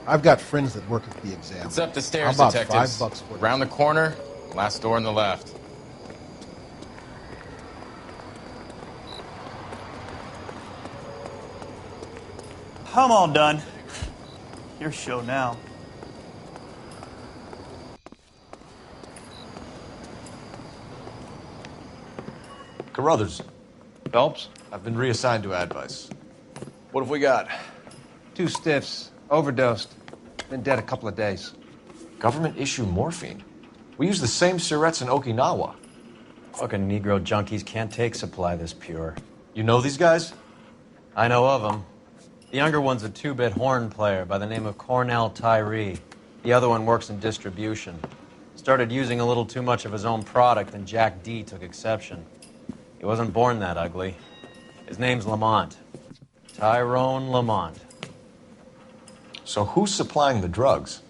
I've got friends that work at the exam. It's up the stairs, How about detectives. $5 for Round the corner, last door on the left. I'm all done. Your show now. Carruthers, Phelps? I've been reassigned to Advice. What have we got? 2 stiffs. Overdosed. Been dead a couple of days. Government issue morphine. We use the same syrettes in Okinawa. Fucking Negro junkies can't take supply this pure. You know these guys? I know of them. The younger one's a 2-bit horn player by the name of Cornell Tyree. The other one works in distribution. Started using a little too much of his own product, and Jack D took exception. He wasn't born that ugly. His name's Lamont. Tyrone Lamont. So who's supplying the drugs?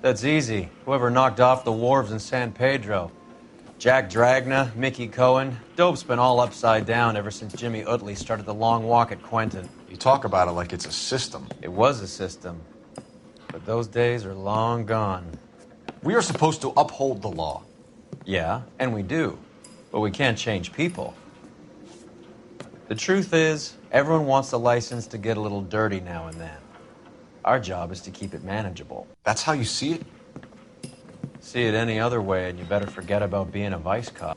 That's easy. Whoever knocked off the wharves in San Pedro. Jack Dragna, Mickey Cohen. Dope's been all upside down ever since Jimmy Utley started the long walk at Quentin. You talk about it like it's a system. It was a system. But those days are long gone. We are supposed to uphold the law. Yeah, and we do. But we can't change people. The truth is, everyone wants a license to get a little dirty now and then. Our job is to keep it manageable. That's how you see it? See it any other way, and you better forget about being a vice cop.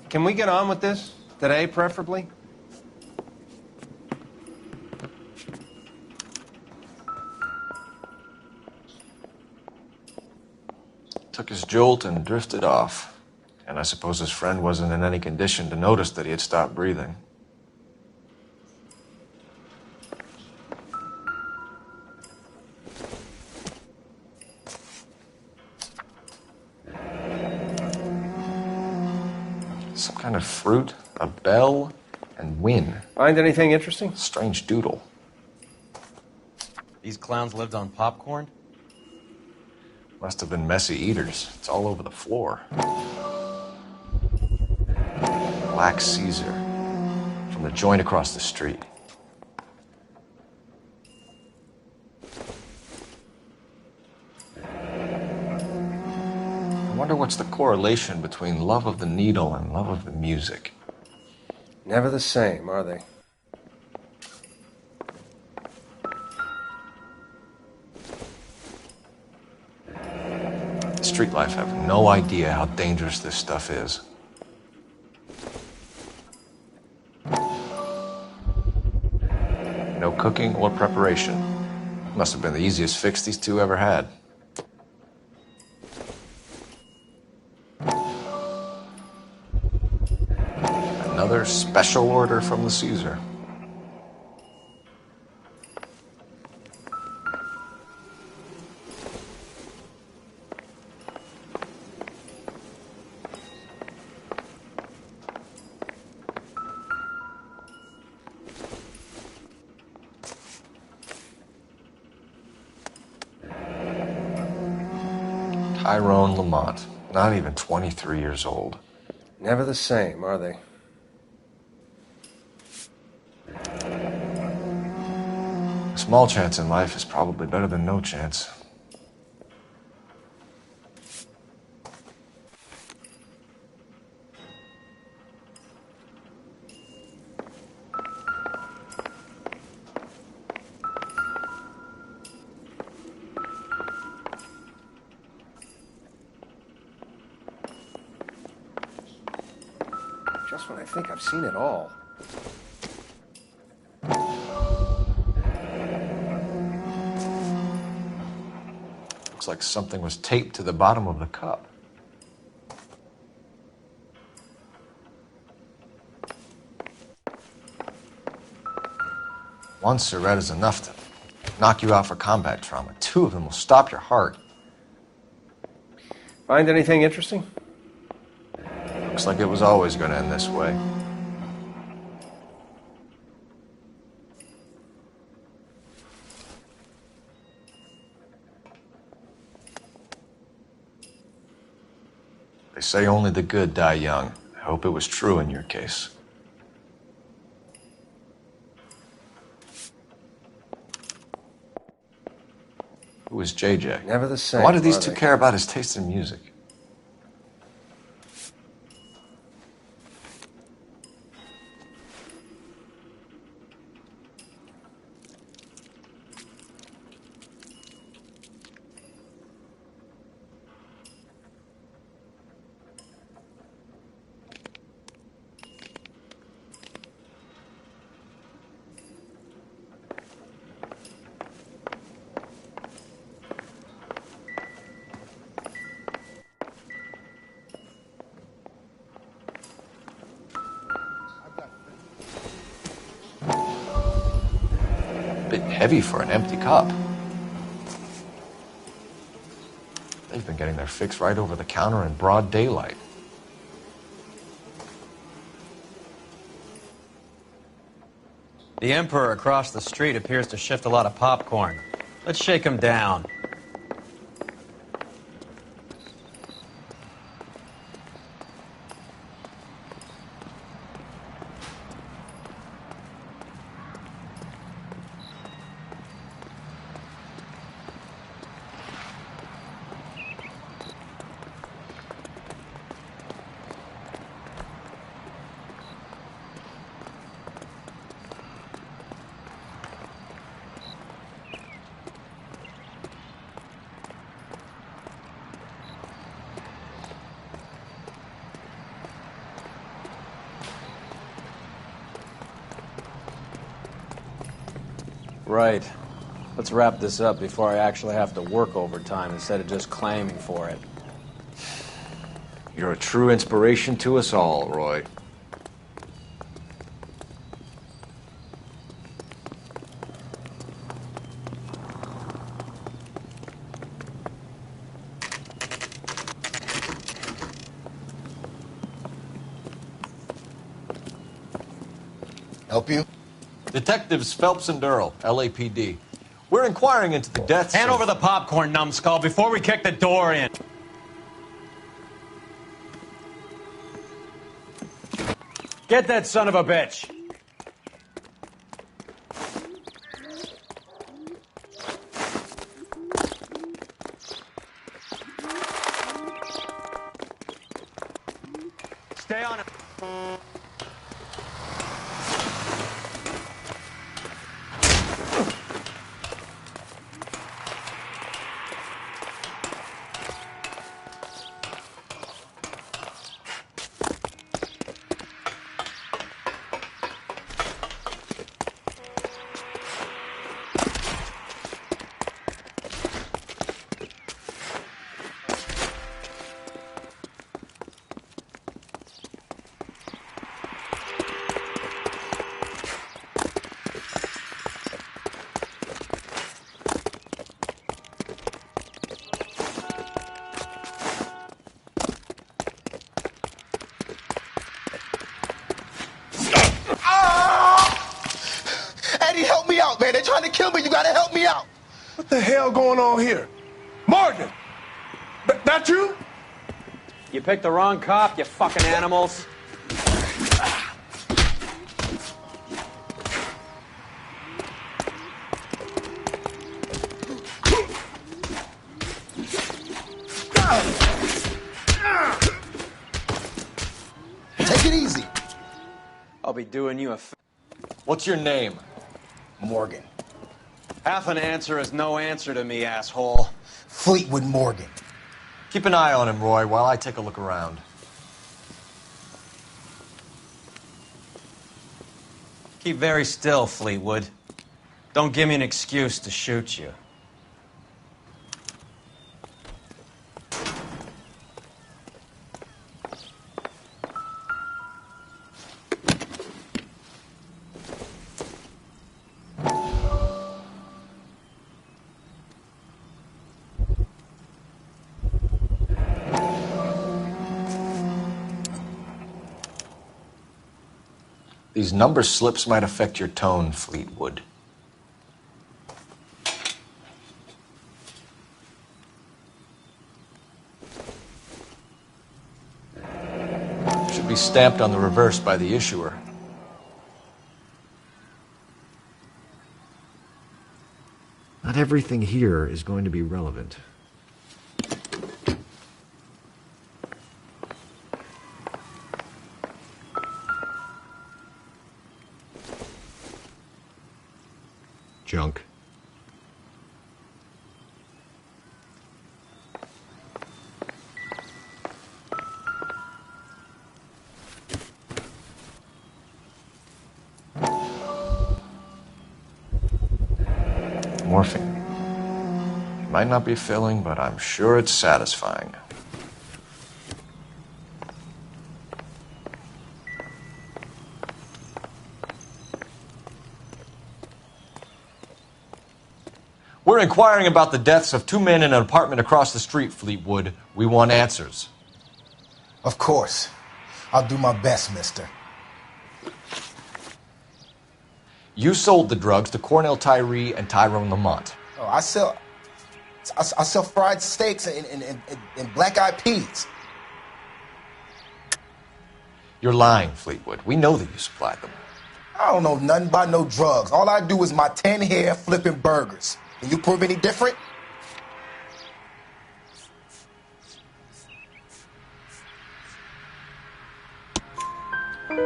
Can we get on with this? Today, preferably? Took his jolt and drifted off. And I suppose his friend wasn't in any condition to notice that he had stopped breathing. Some kind of fruit, a bell, and win. Find anything interesting? Strange doodle. These clowns lived on popcorn? Must have been messy eaters. It's all over the floor. Black Caesar. From the joint across the street. I wonder what's the correlation between love of the needle and love of the music. Never the same, are they? Street life have no idea how dangerous this stuff is. No cooking or preparation. Must have been the easiest fix these two ever had. Another special order from the Caesar. Tyrone Lamont, not even 23 years old. Never the same, are they? A small chance in life is probably better than no chance. Just when I think I've seen it all. Looks like something was taped to the bottom of the cup. One cigarette is enough to knock you out for combat trauma. 2 of them will stop your heart. Find anything interesting? Looks like it was always going to end this way. They say only the good die young. I hope it was true in your case. Who is JJ? Never the same. Why do these are two they? care about his taste in music? Bit heavy for an empty cup. They've been getting their fix right over the counter in broad daylight. The Emperor across the street appears to shift a lot of popcorn. Let's shake him down. Right. Let's wrap this up before I actually have to work overtime instead of just claiming for it. You're a true inspiration to us all, Roy. Help you? Detectives Phelps and Durrell, LAPD. We're inquiring into the deaths Hand of... over the popcorn, numbskull, before we kick the door in. Get that son of a bitch. Stay on it. Eddie, help me out, man. They're trying to kill me. You gotta help me out. What the hell going on here? Morgan! That you? You picked the wrong cop, you fucking animals. Take it easy. I'll be doing you a What's your name? Morgan. half an answer is no answer to me, asshole. Fleetwood Morgan. Keep an eye on him, Roy, while I take a look around. Keep very still, Fleetwood. Don't give me an excuse to shoot you. These number slips might affect your tone, Fleetwood. Should be stamped on the reverse by the issuer. Not Not everything here is going to be relevant. Junk. Morphine. It might not be filling, but I'm sure it's satisfying. We're inquiring about the deaths of 2 men in an apartment across the street, Fleetwood. We want answers. Of course. I'll do my best, mister. You sold the drugs to Cornell Tyree and Tyrone Lamont. Oh, I sell fried steaks and black-eyed peas. You're lying, Fleetwood. We know that you supplied them. I don't know nothing about no drugs. All I do is my 10 hair flipping burgers. Can you prove any different?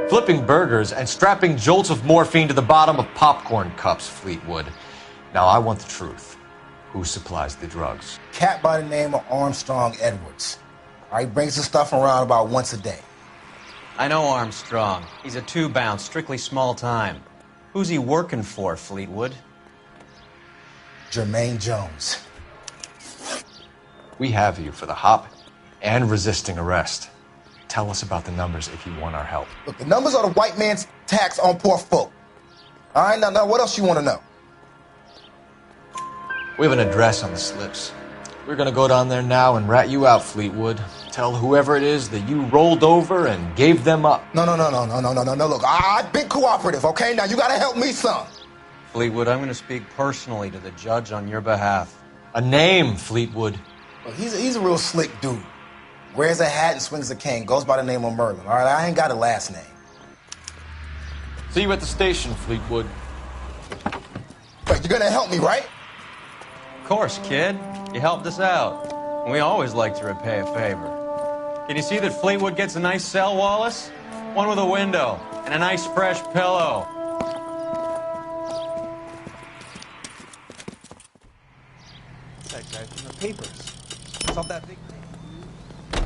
Flipping burgers and strapping jolts of morphine to the bottom of popcorn cups, Fleetwood. Now I want the truth. Who supplies the drugs? Cat by the name of Armstrong Edwards. All right, brings the stuff around about once a day. I know Armstrong. He's a two-bounce, strictly small time. Who's he working for, Fleetwood? Jermaine Jones. We have you for the hop and resisting arrest. Tell us about the numbers if you want our help. Look, the numbers are the white man's tax on poor folk. All right, now what else you want to know? We have an address on the slips. We're gonna go down there now and rat you out, Fleetwood. Tell whoever it is that you rolled over and gave them up. No. Look, I've been cooperative, okay? Now you gotta help me some. Fleetwood, I'm going to speak personally to the judge on your behalf. A name, Fleetwood. Look, he's a real slick dude. Wears a hat and swings a cane. Goes by the name of Merlin. All right, I ain't got a last name. See you at the station, Fleetwood. But you're gonna help me, right? Of course, kid. You helped us out. We always like to repay a favor. Can you see that Fleetwood gets a nice cell, Wallace? One with a window and a nice fresh pillow. That guy from the papers. It's not that big thing.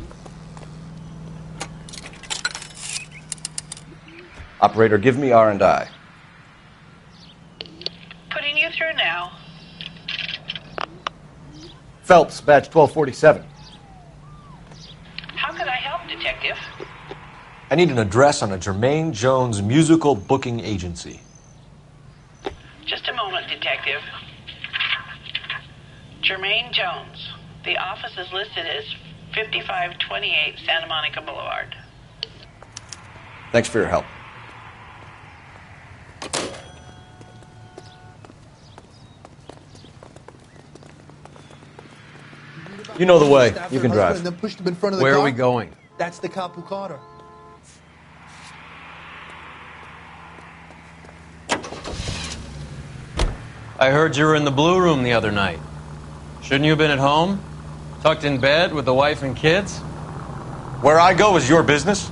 Operator, give me R&I. Putting you through now. Phelps, badge 1247. How can I help, Detective? I need an address on a Jermaine Jones musical booking agency. Just a moment, Detective. Jermaine Jones. The office is listed as 5528 Santa Monica Boulevard. Thanks for your help. You know the way. You can drive. And then pushed him in front of the Where car. are we going? That's the cop who caught her. I heard you were in the Blue Room the other night. Shouldn't you have been at home? Tucked in bed with the wife and kids? Where I go is your business?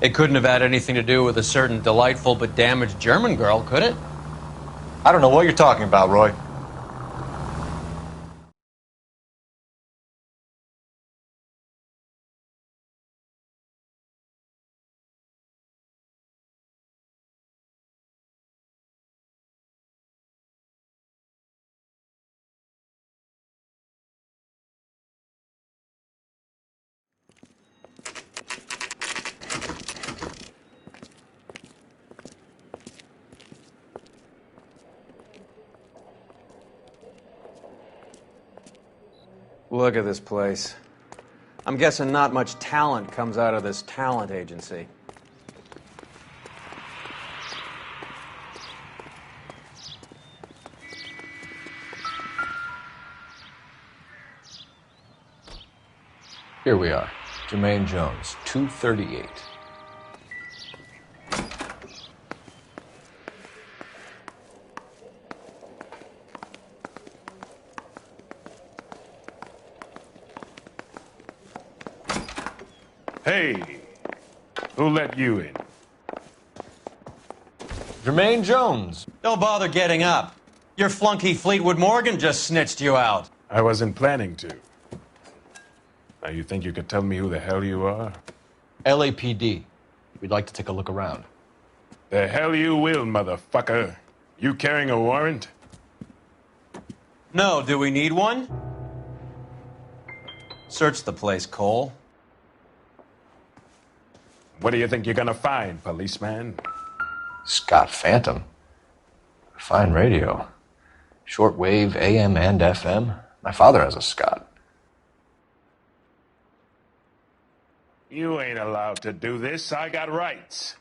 It couldn't have had anything to do with a certain delightful but damaged German girl, could it? I don't know what you're talking about, Roy. Look at this place. I'm guessing not much talent comes out of this talent agency. Here we are. Jermaine Jones, 238. Hey, who let you in? Jermaine Jones. Don't bother getting up. Your flunky Fleetwood Morgan just snitched you out. I wasn't planning to. Now, you think you could tell me who the hell you are? LAPD. We'd like to take a look around. The hell you will, motherfucker. You carrying a warrant? No, do we need one? Search the place, Cole. What do you think you're gonna find, policeman? Scott Phantom. Fine radio. Shortwave, AM and FM. My father has a Scott. You ain't allowed to do this. I got rights.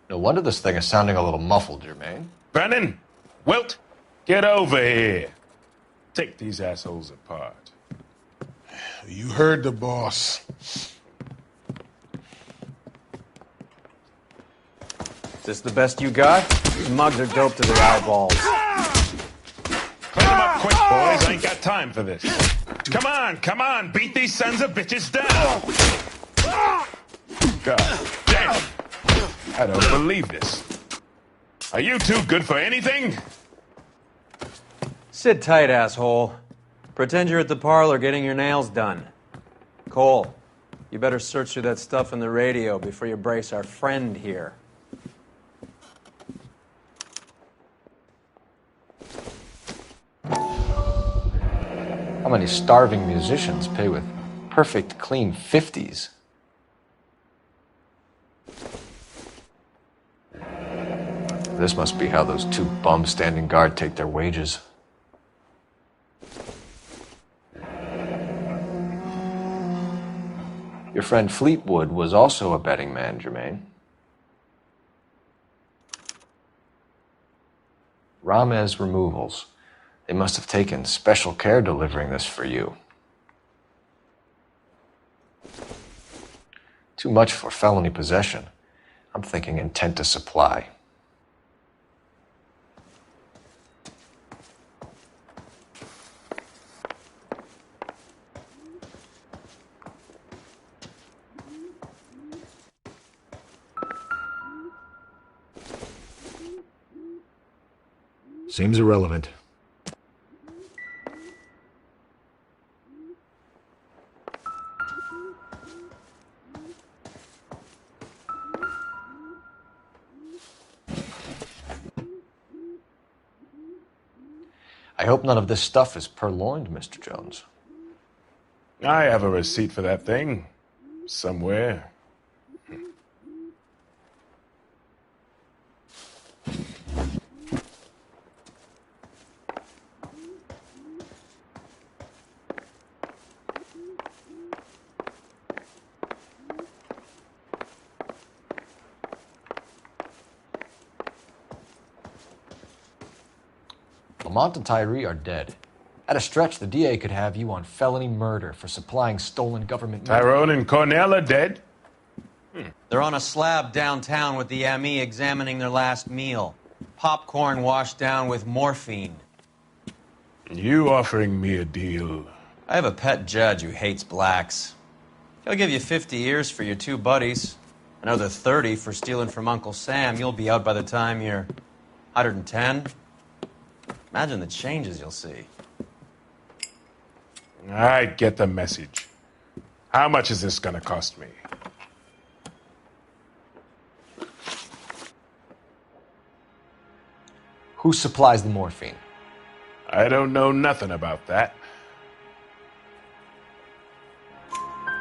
No wonder this thing is sounding a little muffled, Jermaine. Brennan, Wilt, get over here. Take these assholes apart. You heard the boss. Is this the best you got? These mugs are dope to their eyeballs. Clean them up quick, boys. I ain't got time for this. Come on. Beat these sons of bitches down. God damn. I don't believe this. Are you too good for anything? Sit tight, asshole. Pretend you're at the parlor getting your nails done. Cole, you better search through that stuff in the radio before you brace our friend here. How many starving musicians pay with perfect, clean 50s? This must be how those two bums standing guard take their wages. Your friend Fleetwood was also a betting man, Jermaine. Ramez Removals. They must have taken special care delivering this for you. Too much for felony possession. I'm thinking intent to supply. Seems irrelevant. I hope none of this stuff is purloined, Mr. Jones. I have a receipt for that thing. Somewhere. Lamont and Tyree are dead. At a stretch, the DA could have you on felony murder for supplying stolen government money. Tyrone and Cornell are dead? They're on a slab downtown with the ME examining their last meal. Popcorn washed down with morphine. You offering me a deal? I have a pet judge who hates blacks. He'll give you 50 years for your two buddies. Another 30 for stealing from Uncle Sam. You'll be out by the time you're 110. Imagine the changes you'll see. I get the message. How much is this gonna cost me? Who supplies the morphine? I don't know nothing about that.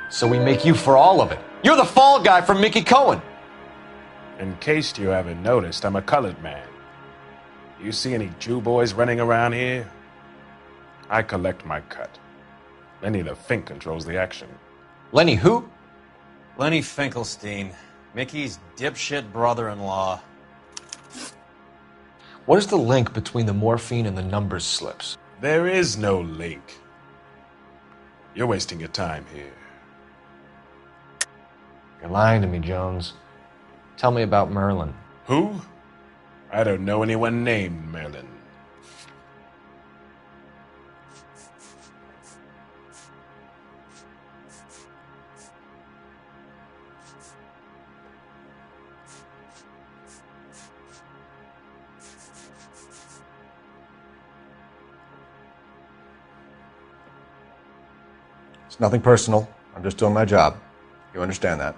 So we make you for all of it. You're the fall guy from Mickey Cohen. In case you haven't noticed, I'm a colored man. You see any Jew boys running around here? I collect my cut. Lenny the Fink controls the action. Lenny who? Lenny Finkelstein, Mickey's dipshit brother-in-law. What is the link between the morphine and the numbers slips? There is no link. You're wasting your time here. You're lying to me, Jones. Tell me about Merlin. Who? I don't know anyone named Merlin. It's nothing personal. I'm just doing my job. You understand that?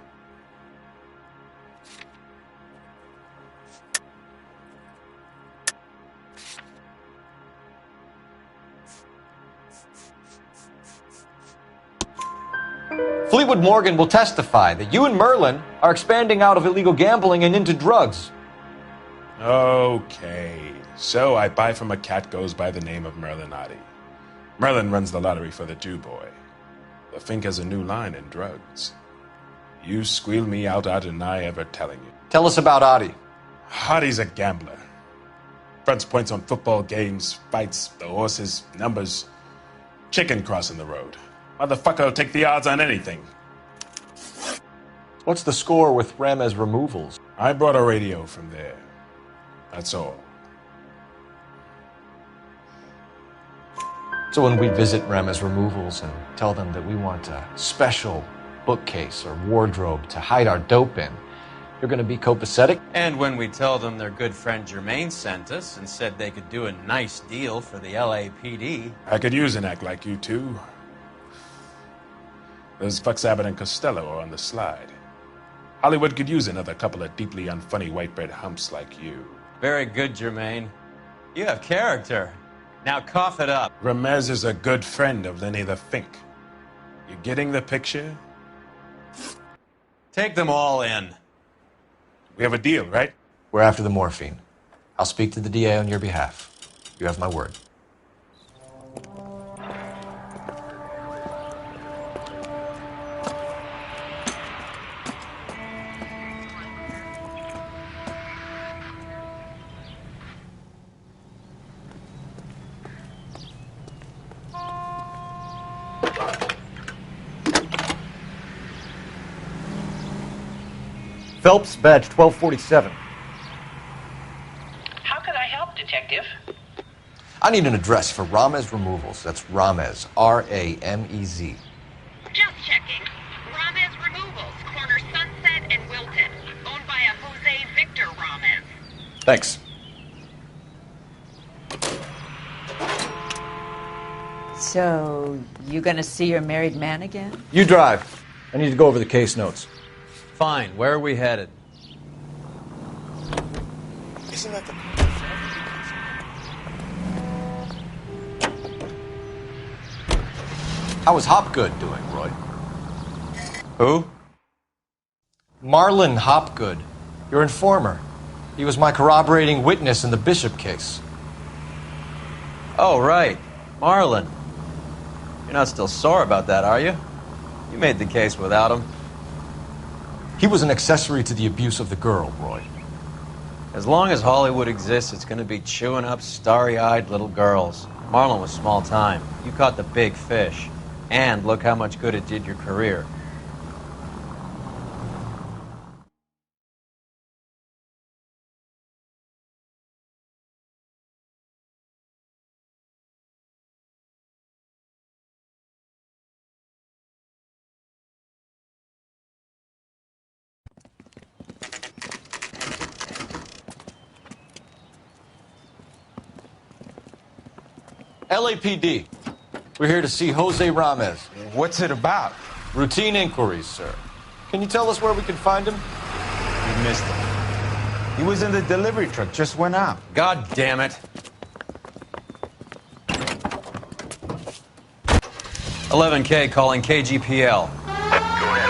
Fleetwood Morgan will testify that you and Merlin are expanding out of illegal gambling and into drugs. Okay, so I buy from a cat goes by the name of Merlinotti. Merlin runs the lottery for the Jew boy. The Fink has a new line in drugs. You squeal me out, I deny ever telling you. Tell us about Adi. Adi's a gambler. Fronts points on football games, fights, the horses, numbers. Chicken crossing the road. Motherfucker will take the odds on anything. What's the score with Ramez removals? I brought a radio from there. That's all. So when we visit Ramez removals and tell them that we want a special bookcase or wardrobe to hide our dope in, you're going to be copacetic? And when we tell them their good friend Jermaine sent us and said they could do a nice deal for the LAPD. I could use an act like you two. Those fucks Abbott and Costello are on the slide. Hollywood could use another couple of deeply unfunny white bread humps like you. Very good, Jermaine. You have character. Now cough it up. Ramez is a good friend of Lenny the Fink. You getting the picture? Take them all in. We have a deal, right? We're after the morphine. I'll speak to the DA on your behalf. You have my word. Phelps, badge 1247. How can I help, Detective? I need an address for Ramez Removals. That's Ramez, R-A-M-E-Z. Just checking. Ramez Removals, corner Sunset and Wilton. Owned by a Jose Victor Ramez. Thanks. So, you gonna see your married man again? You drive. I need to go over the case notes. Fine. Where are we headed? Isn't that the... How is Hopgood doing, Roy? Who? Marlon Hopgood, your informer. He was my corroborating witness in the Bishop case. Oh, right. Marlon. You're not still sore about that, are you? You made the case without him. He was an accessory to the abuse of the girl, Roy. As long as Hollywood exists, it's going to be chewing up starry-eyed little girls. Marlon was small time. You caught the big fish. And look how much good it did your career. LAPD. We're here to see Jose Ramez. What's it about? Routine inquiries, sir. Can you tell us where we can find him? You missed him. He was in the delivery truck, just went out. God damn it. 11K calling KGPL. Go ahead,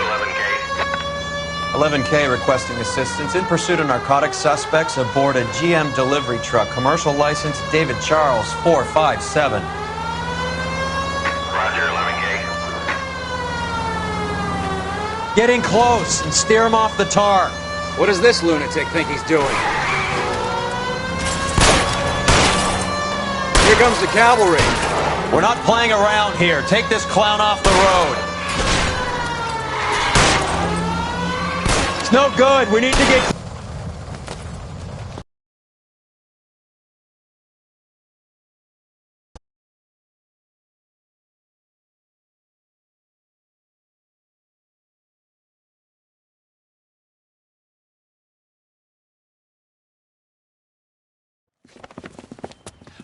11K requesting assistance in pursuit of narcotic suspects aboard a GM delivery truck. Commercial license David Charles 457. Roger, 11K. Get in close and steer him off the tar. What does this lunatic think he's doing? Here comes the cavalry. We're not playing around here. Take this clown off the road. It's no good. We need to get...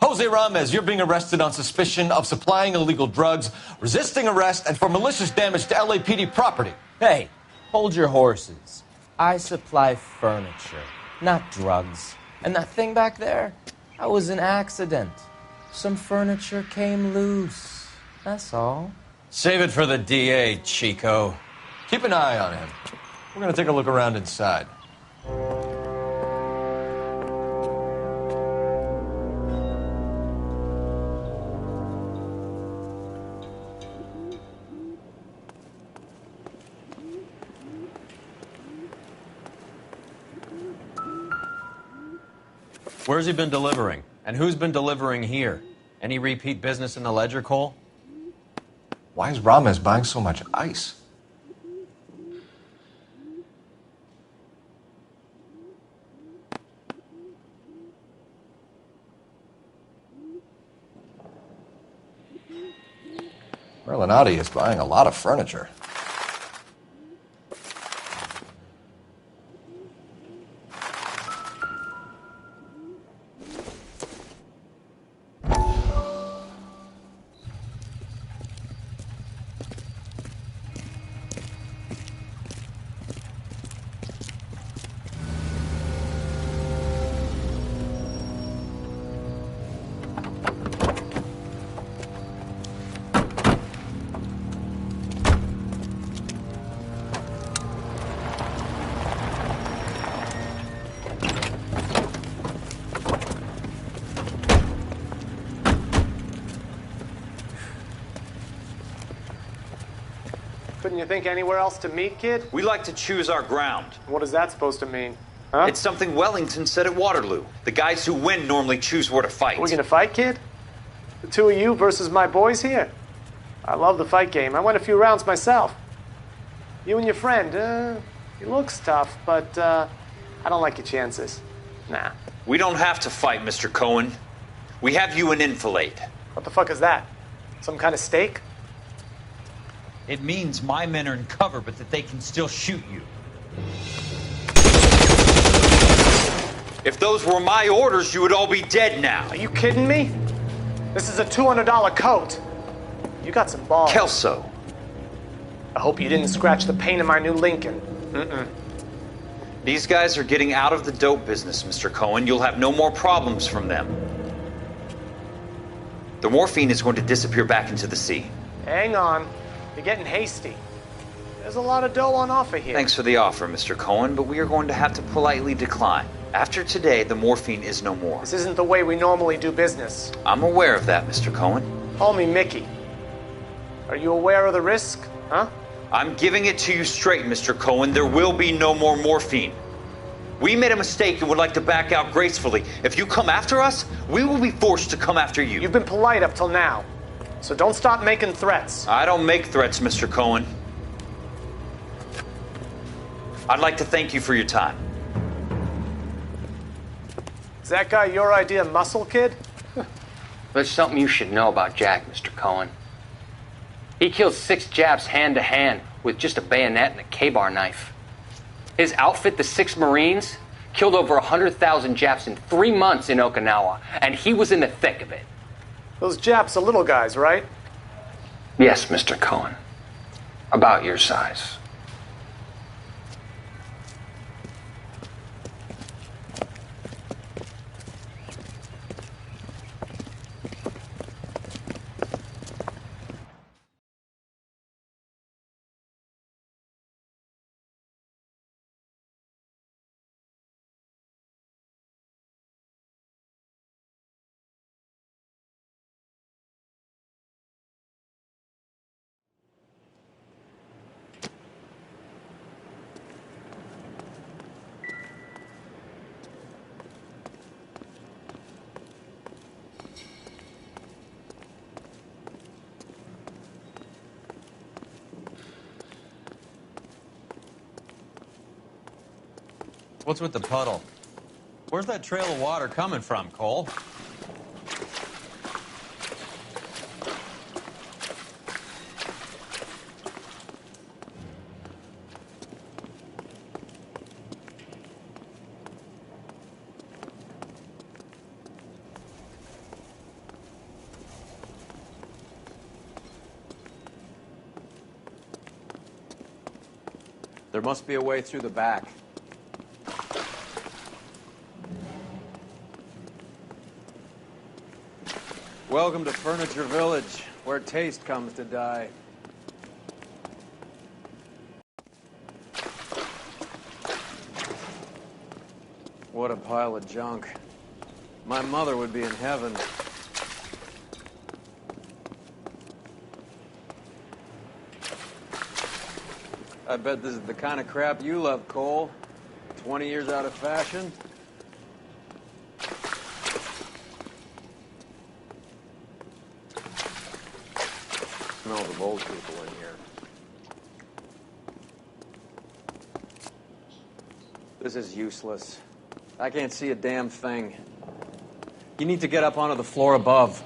Jose Ramez, you're being arrested on suspicion of supplying illegal drugs, resisting arrest, and for malicious damage to LAPD property. Hey, hold your horses. I supply furniture, not drugs. And that thing back there, that was an accident. Some furniture came loose. That's all. Save it for the DA, Chico. Keep an eye on him. We're going to take a look around inside. Where's he been delivering? And who's been delivering here? Any repeat business in the ledger, Cole? Why is Ramez buying so much ice? Merlinotti is buying a lot of furniture. Couldn't you think anywhere else to meet, kid? We like to choose our ground. What is that supposed to mean? Huh? It's something Wellington said at Waterloo. The guys who win normally choose where to fight. We're gonna fight, kid? The two of you versus my boys here? I love the fight game. I went a few rounds myself. You and your friend, he looks tough, but I don't like your chances. Nah. We don't have to fight, Mr. Cohen. We have you an enfilade. What the fuck is that? Some kind of steak? It means my men are in cover, but that they can still shoot you. If those were my orders, you would all be dead now. Are you kidding me? This is a $200 coat. You got some balls. Kelso. I hope you didn't scratch the paint of my new Lincoln. Mm-mm. These guys are getting out of the dope business, Mr. Cohen. You'll have no more problems from them. The morphine is going to disappear back into the sea. Hang on. You're getting hasty. There's a lot of dough on offer here. Thanks for the offer, Mr. Cohen, but we are going to have to politely decline. After today, the morphine is no more. This isn't the way we normally do business. I'm aware of that, Mr. Cohen. Call me Mickey. Are you aware of the risk, huh? I'm giving it to you straight, Mr. Cohen. There will be no more morphine. We made a mistake and would like to back out gracefully. If you come after us, we will be forced to come after you. You've been polite up till now, so don't stop making threats. I don't make threats, Mr. Cohen. I'd like to thank you for your time. Is that guy your idea of muscle, kid? There's something you should know about Jack, Mr. Cohen. He killed 6 Japs hand to hand with just a bayonet and a K-bar knife. His outfit, the 6 Marines, killed over 100,000 Japs in 3 months in Okinawa, and he was in the thick of it. Those Japs are little guys, right? Yes, Mr. Cohen. About your size. What's with the puddle? Where's that trail of water coming from, Cole? There must be a way through the back. Welcome to Furniture Village, where taste comes to die. What a pile of junk. My mother would be in heaven. I bet this is the kind of crap you love, Cole. 20 years out of fashion. Smells of old people in here. This is useless. I can't see a damn thing. You need to get up onto the floor above.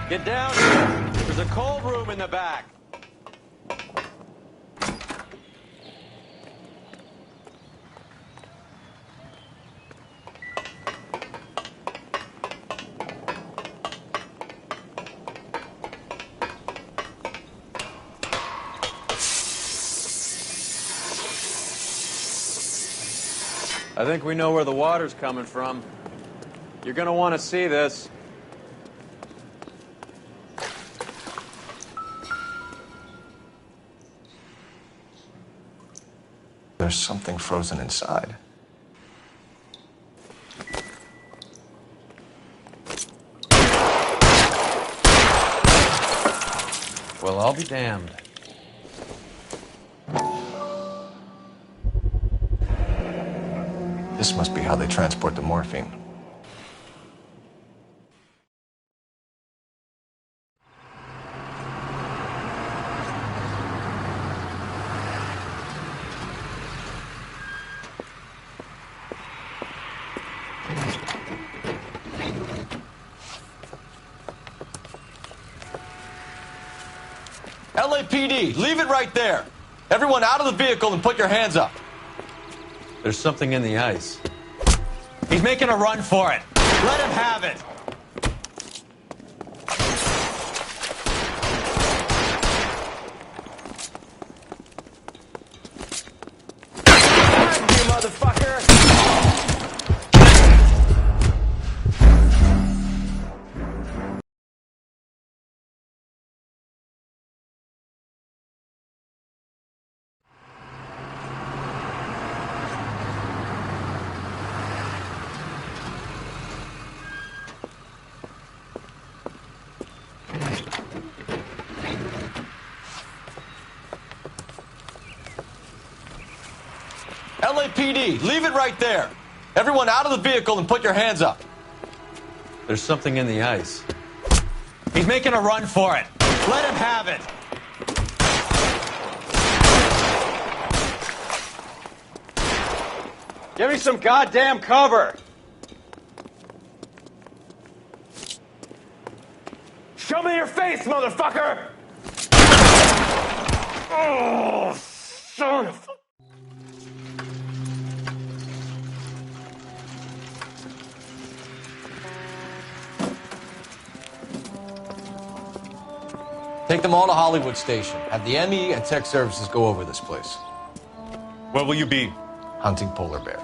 Get down here. There's a cold room in the back. I think we know where the water's coming from. You're gonna want to see this. There's something frozen inside. Well, I'll be damned. This must be how they transport the morphine. LAPD, leave it right there. Everyone out of the vehicle and put your hands up. There's something in the ice. He's making a run for it. Let him have it. You motherfucker! LAPD, leave it right there. Everyone out of the vehicle and put your hands up. There's something in the ice. He's making a run for it. Let him have it. Give me some goddamn cover! Show me your face, motherfucker! Oh, son of... Take them all to Hollywood Station. Have the ME and tech services go over this place. Where will you be? Hunting polar bear.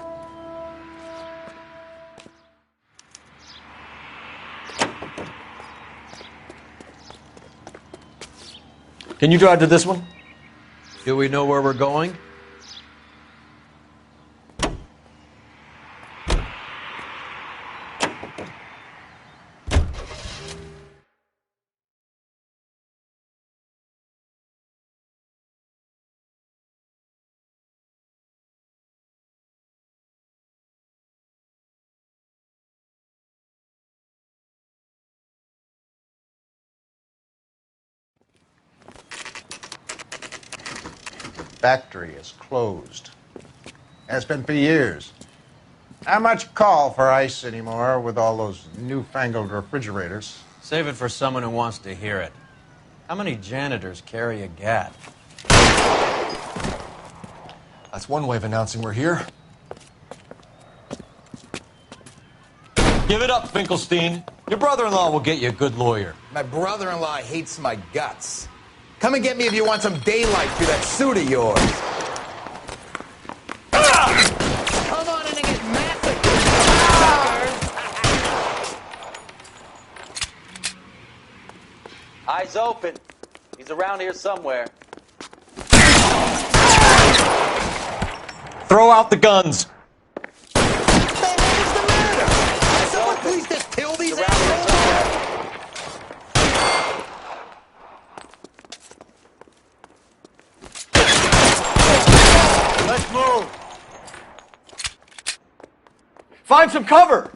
Can you drive to this one? Do we know where we're going? Factory is closed. And it's been for years. Not much call for ice anymore with all those newfangled refrigerators. Save it for someone who wants to hear it. How many janitors carry a gat? That's one way of announcing we're here. Give it up, Finkelstein. Your brother-in-law will get you a good lawyer. My brother-in-law hates my guts. Come and get me if you want some daylight through that suit of yours. Come on in and get massacred. Eyes open. He's around here somewhere. Throw out the guns. What the hell is the matter? Can someone please just kill these assholes? Let's move! Find some cover!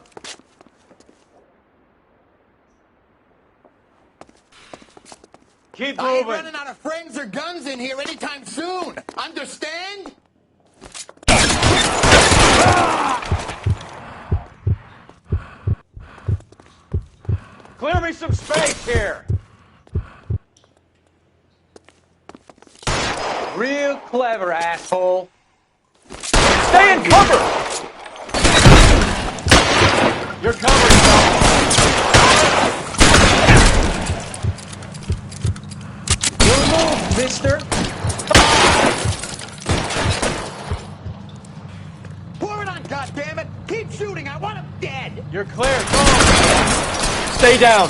Keep I ain't moving! running out of friends or guns in here anytime soon. Understand? Clear me some space here! Real clever, asshole. Stay in cover! You're covered, son. You'll move, mister. Pour it on, goddammit! Stay down.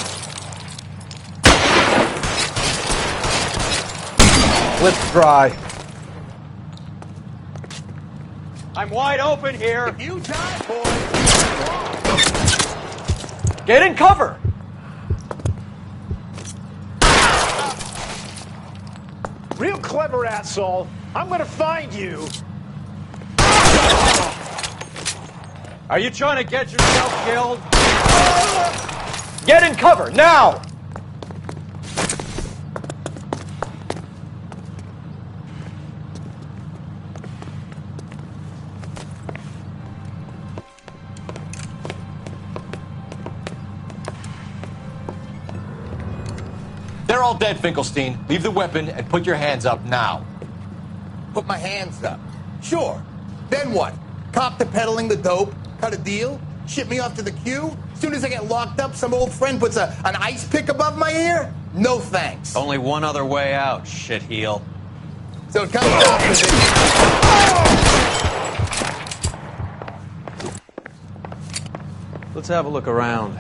Lips dry. I'm wide open here. If you die, boy. Get in cover. Real clever, asshole. I'm gonna find you. Are you trying to get yourself killed? Get in cover, now! They're all dead, Finkelstein. Leave the weapon and put your hands up now. Put my hands up. Sure. Then what? Cop to peddling the dope? Cut a deal? Ship me off to the queue? Soon as I get locked up, some old friend puts an ice pick above my ear? No thanks. Only one other way out, shitheel. So it comes down to this. Let's have a look around,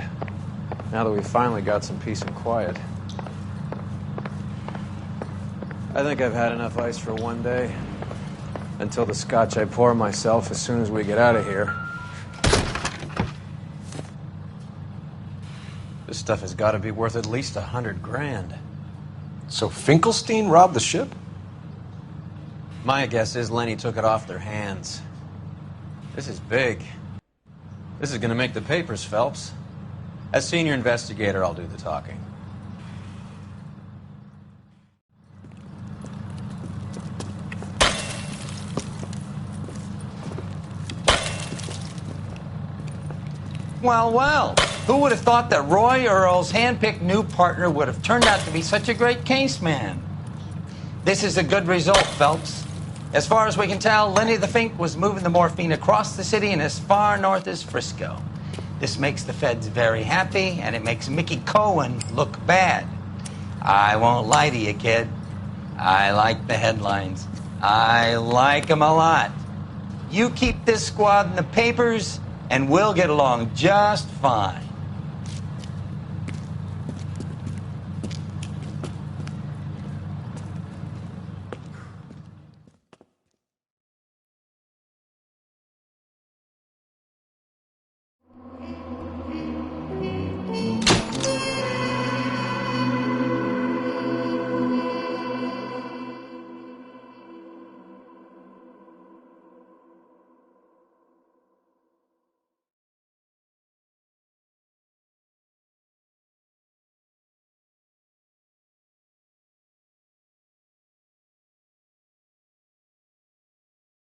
now that we've finally got some peace and quiet. I think I've had enough ice for one day. Until the scotch I pour myself as soon as we get out of here. This stuff has got to be worth at least $100 grand. So Finkelstein robbed the ship? My guess is Lenny took it off their hands. This is big. This is going to make the papers, Phelps. As senior investigator, I'll do the talking. Well, well, who would have thought that Roy Earle's hand-picked new partner would have turned out to be such a great case man? This is a good result, Phelps. As far as we can tell, Lenny the Fink was moving the morphine across the city and as far north as Frisco. This makes the feds very happy, and it makes Mickey Cohen look bad. I won't lie to you, kid. I like the headlines. I like them a lot. You keep this squad in the papers, and we'll get along just fine.